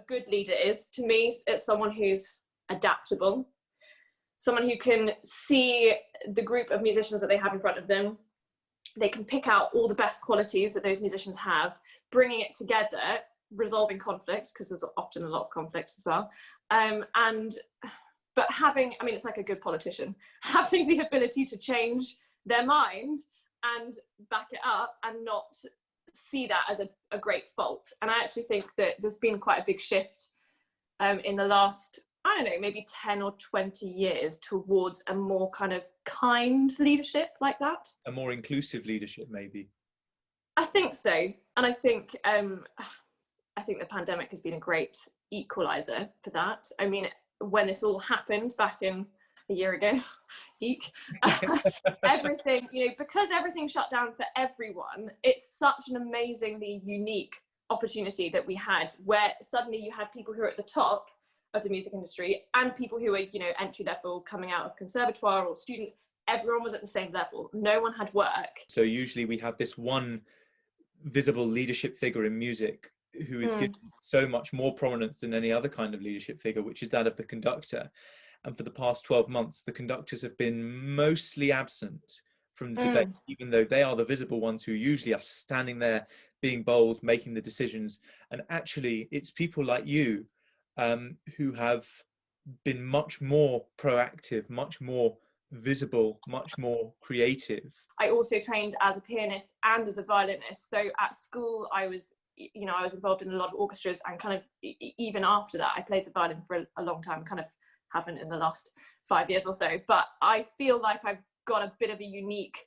good leader is, to me, it's someone who's adaptable, someone who can see the group of musicians that they have in front of them. They can pick out all the best qualities that those musicians have, bringing it together, resolving conflict, because there's often a lot of conflict as well. But having, I mean, it's like a good politician, having the ability to change their mind and back it up and not see that as a great fault. And I actually think that there's been quite a big shift in the last, I don't know, maybe 10 or 20 years towards a more kind of kind leadership like that. A more inclusive leadership, maybe. I think so. And I think the pandemic has been a great equalizer for that. I mean, when this all happened back in a year ago, everything, because everything shut down for everyone, it's such an amazingly unique opportunity that we had, where suddenly you had people who are at the top of the music industry and people who are, entry level, coming out of conservatoire or students. Everyone was at the same level. No one had work. So usually we have this one visible leadership figure in music who is given so much more prominence than any other kind of leadership figure, which is that of the conductor. And for the past 12 months, the conductors have been mostly absent from the debate, even though they are the visible ones who usually are standing there, being bold, making the decisions. And actually, it's people like you who have been much more proactive, much more visible, much more creative. I also trained as a pianist and as a violinist. So at school, I was involved in a lot of orchestras, and kind of even after that, I played the violin for a long time, kind of haven't in the last 5 years or so. But I feel like I've got a bit of a unique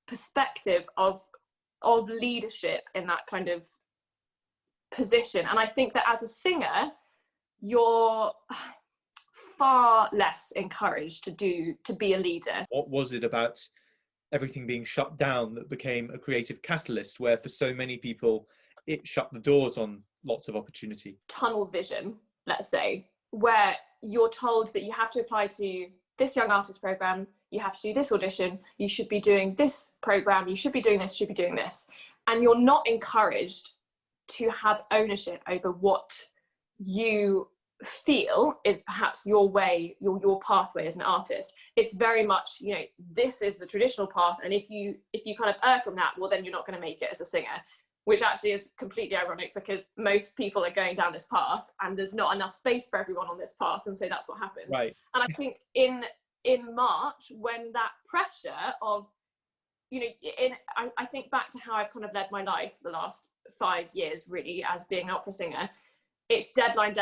perspective of leadership in that kind of position. And I think that as a singer, you're far less encouraged to be a leader. What was it about everything being shut down that became a creative catalyst, where for so many people it shut the doors on lots of opportunity? Tunnel vision, let's say, where you're told that you have to apply to this young artist program, you have to do this audition, you should be doing this program, you should be doing this, should be doing this, and you're not encouraged to have ownership over what you feel is perhaps your way, your pathway as an artist. It's very much, this is the traditional path, and if you kind of err from that, well, then you're not going to make it as a singer, which actually is completely ironic, because most people are going down this path and there's not enough space for everyone on this path, and so that's what happens. Right. And I think in March, when that pressure of, I think back to how I've kind of led my life the last 5 years, really, as being an opera singer. It's deadline.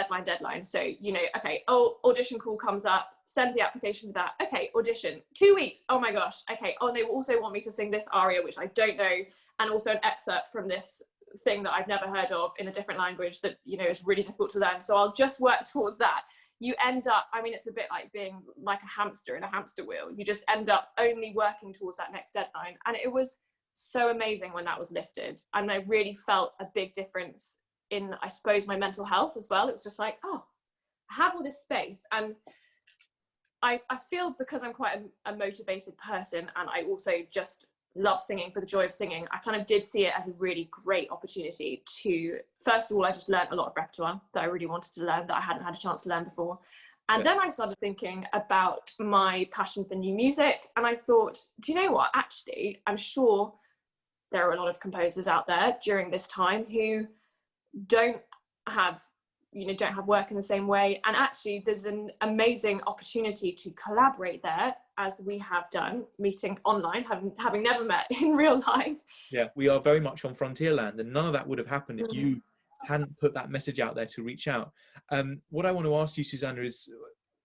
So, okay, audition call comes up, send the application for that. Okay, audition, 2 weeks. Oh my gosh. Okay. Oh, they also want me to sing this aria, which I don't know. And also an excerpt from this thing that I've never heard of in a different language that, is really difficult to learn. So I'll just work towards that. You end up, it's a bit like being like a hamster in a hamster wheel. You just end up only working towards that next deadline. And it was so amazing when that was lifted. And I really felt a big difference in, I suppose, my mental health as well. It was just like, I have all this space. And I feel, because I'm quite a motivated person, and I also just love singing for the joy of singing, I kind of did see it as a really great opportunity to, first of all, I just learned a lot of repertoire that I really wanted to learn, that I hadn't had a chance to learn before. And then I started thinking about my passion for new music, and I thought, do you know what, actually, I'm sure there are a lot of composers out there during this time who don't have work in the same way, and actually there's an amazing opportunity to collaborate there, as we have done, meeting online, having never met in real life. Yeah, we are very much on frontier land, and none of that would have happened if you hadn't put that message out there to reach out. What I want to ask you, Susanna, is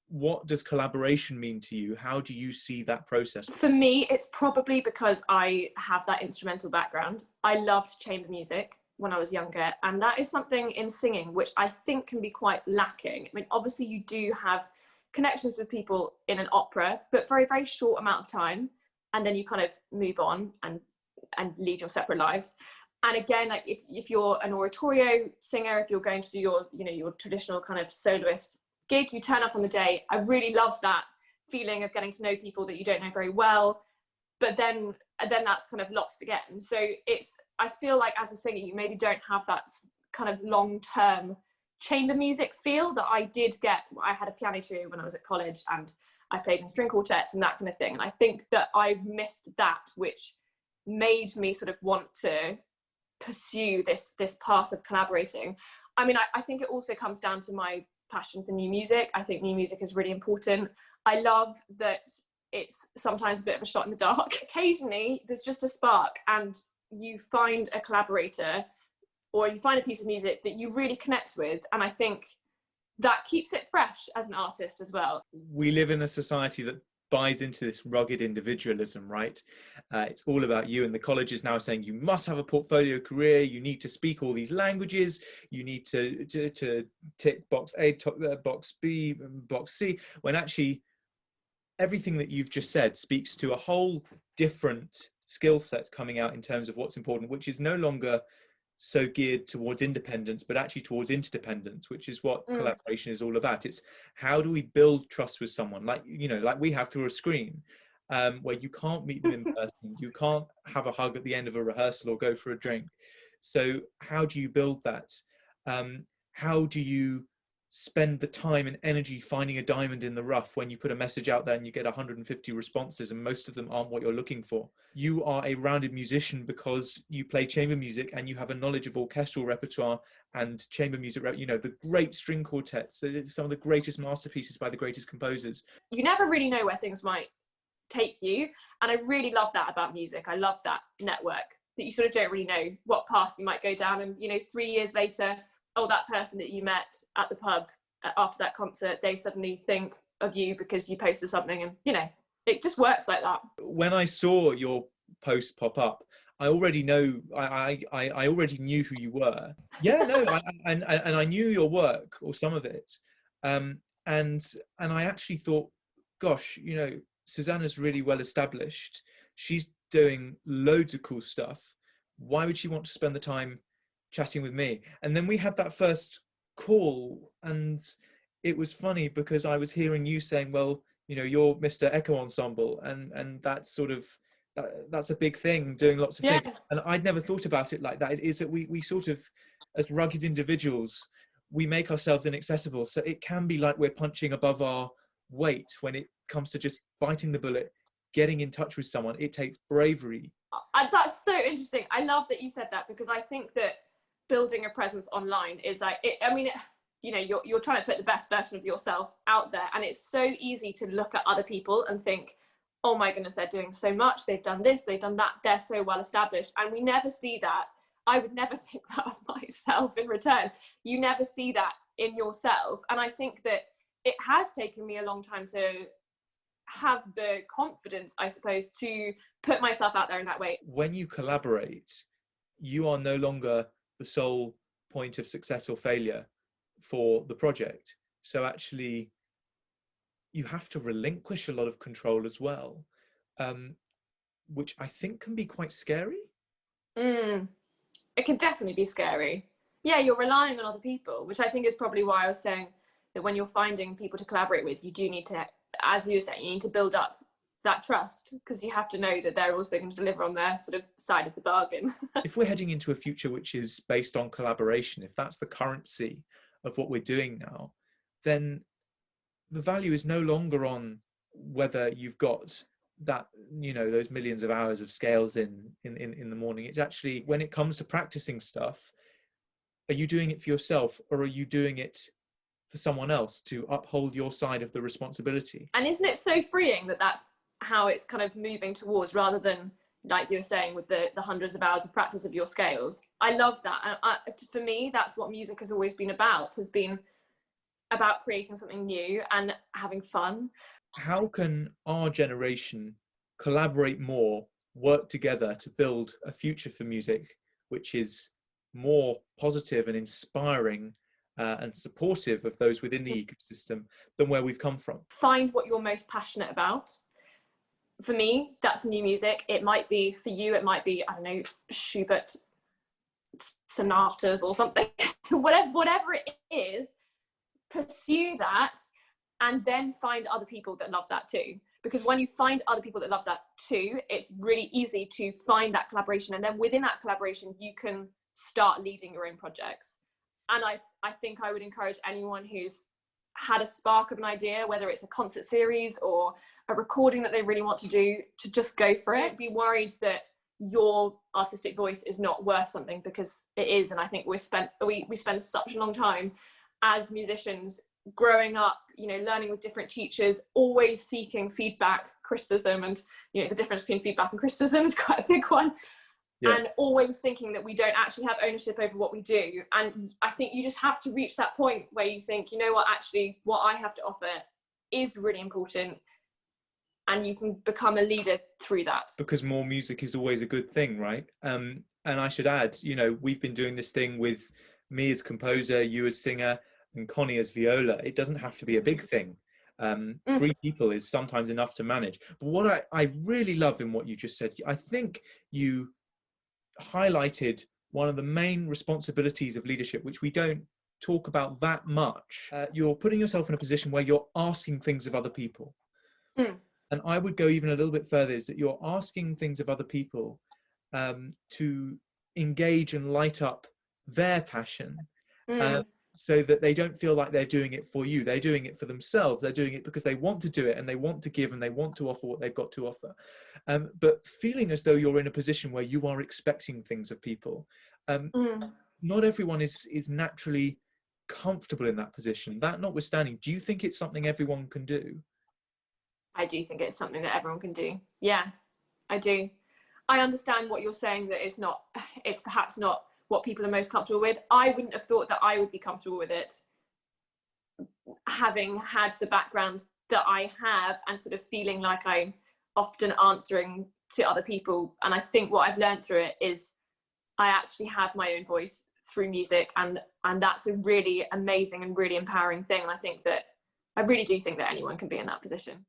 what does collaboration mean to you? How do you see that process? For me, it's probably because I have that instrumental background. I loved chamber music when I was younger, and that is something in singing which I think can be quite lacking. Obviously you do have connections with people in an opera, but for a very short amount of time, and then you kind of move on and lead your separate lives. And again, like if you're an oratorio singer, if you're going to do your traditional kind of soloist gig, you turn up on the day. I really love that feeling of getting to know people that you don't know very well, but then that's kind of lost again. So I feel like as a singer, you maybe don't have that kind of long-term chamber music feel that I did get. I had a piano trio when I was at college, and I played in string quartets and that kind of thing. And I think that I missed that, which made me sort of want to pursue this path of collaborating. I mean, I think it also comes down to my passion for new music. I think new music is really important. I love that it's sometimes a bit of a shot in the dark. Occasionally, there's just a spark, and you find a collaborator or you find a piece of music that you really connect with. And I think that keeps it fresh as an artist as well. We live in a society that buys into this rugged individualism, right? It's all about you, and the college is now saying you must have a portfolio career, you need to speak all these languages, you need to tick box A, box B, box C, when actually everything that you've just said speaks to a whole different skill set coming out in terms of what's important, which is no longer so geared towards independence, but actually towards interdependence, which is what collaboration is all about. It's how do we build trust with someone, like, you know, like we have through a screen, where you can't meet them in person, you can't have a hug at the end of a rehearsal or go for a drink. So how do you build that? How do you spend the time and energy finding a diamond in the rough when you put a message out there and you get 150 responses and most of them aren't what you're looking for? You are a rounded musician because you play chamber music and you have a knowledge of orchestral repertoire and chamber music, you know, the great string quartets, some of the greatest masterpieces by the greatest composers. You never really know where things might take you, and I really love that about music. I love that network, that you sort of don't really know what path you might go down, and, you know, 3 years later, oh, that person that you met at the pub after that concert, they suddenly think of you because you posted something, and, you know, it just works like that. When I saw your post pop up, I already already knew who you were. Yeah, no, and I knew your work, or some of it, and I actually thought, gosh, you know, Susanna's really well established. She's doing loads of cool stuff. Why would she want to spend the time chatting with me? And then we had that first call, and it was funny because I was hearing you saying, well, you know, you're Mr. Echo Ensemble, and that's sort of that's a big thing, doing lots of things. And I'd never thought about it like that. Is that we sort of, as rugged individuals, we make ourselves inaccessible, so it can be like we're punching above our weight when it comes to just biting the bullet, getting in touch with someone. It takes bravery. That's so interesting. I love that you said that, because I think that building a presence online is like, you know, you're trying to put the best version of yourself out there, and it's so easy to look at other people and think, oh my goodness, they're doing so much, they've done this, they've done that, they're so well established, and we never see that. I would never think that of myself in return. You never see that in yourself, and I think that it has taken me a long time to have the confidence, I suppose, to put myself out there in that way. When you collaborate, you are no longer the sole point of success or failure for the project. So actually, you have to relinquish a lot of control as well, which I think can be quite scary. It can definitely be scary. Yeah, you're relying on other people, which I think is probably why I was saying that when you're finding people to collaborate with, you do need to, as you were saying, you need to build up that trust, because you have to know that they're also going to deliver on their sort of side of the bargain. If we're heading into a future which is based on collaboration, if that's the currency of what we're doing now, then the value is no longer on whether you've got that, you know, those millions of hours of scales in the morning. It's actually, when it comes to practicing stuff, are you doing it for yourself, or are you doing it for someone else to uphold your side of the responsibility? And isn't it so freeing that that's how it's kind of moving towards, rather than, like you were saying, with the hundreds of hours of practice of your scales? I love that. And for me, that's what music has always been about, has been about creating something new and having fun. How can our generation collaborate more, work together to build a future for music which is more positive and inspiring and supportive of those within the ecosystem than where we've come from? Find what you're most passionate about. For me, that's new music. It might be, for you, it might be, I don't know, Schubert sonatas or something. whatever it is, pursue that, and then find other people that love that too. Because when you find other people that love that too, it's really easy to find that collaboration, and then within that collaboration you can start leading your own projects. And I think I would encourage anyone who's had a spark of an idea, whether it's a concert series or a recording that they really want to do, to just go for it. Don't be worried that your artistic voice is not worth something, because it is. And I think we spend such a long time as musicians growing up, you know, learning with different teachers, always seeking feedback, criticism, and, you know, the difference between feedback and criticism is quite a big one. Yeah. And always thinking that we don't actually have ownership over what we do. And I think you just have to reach that point where you think, you know what, actually what I have to offer is really important, and you can become a leader through that. Because more music is always a good thing, right? And I should add, you know, we've been doing this thing with me as composer, you as singer, and Connie as viola. It doesn't have to be a big thing. 3 people is sometimes enough to manage. But what I really love in what you just said, I think you highlighted one of the main responsibilities of leadership, which we don't talk about that much. You're putting yourself in a position where you're asking things of other people. And I would go even a little bit further, is that you're asking things of other people to engage and light up their passion, so that they don't feel like they're doing it for you. They're doing it for themselves. They're doing it because they want to do it, and they want to give, and they want to offer what they've got to offer. But feeling as though you're in a position where you are expecting things of people. Not everyone is naturally comfortable in that position. That notwithstanding, do you think it's something everyone can do? I do think it's something that everyone can do. Yeah, I do. I understand what you're saying, that it's perhaps not what people are most comfortable with. I wouldn't have thought that I would be comfortable with it, having had the background that I have, and sort of feeling like I'm often answering to other people. And I think what I've learned through it is I actually have my own voice through music, and that's a really amazing and really empowering thing. And I really do think that anyone can be in that position.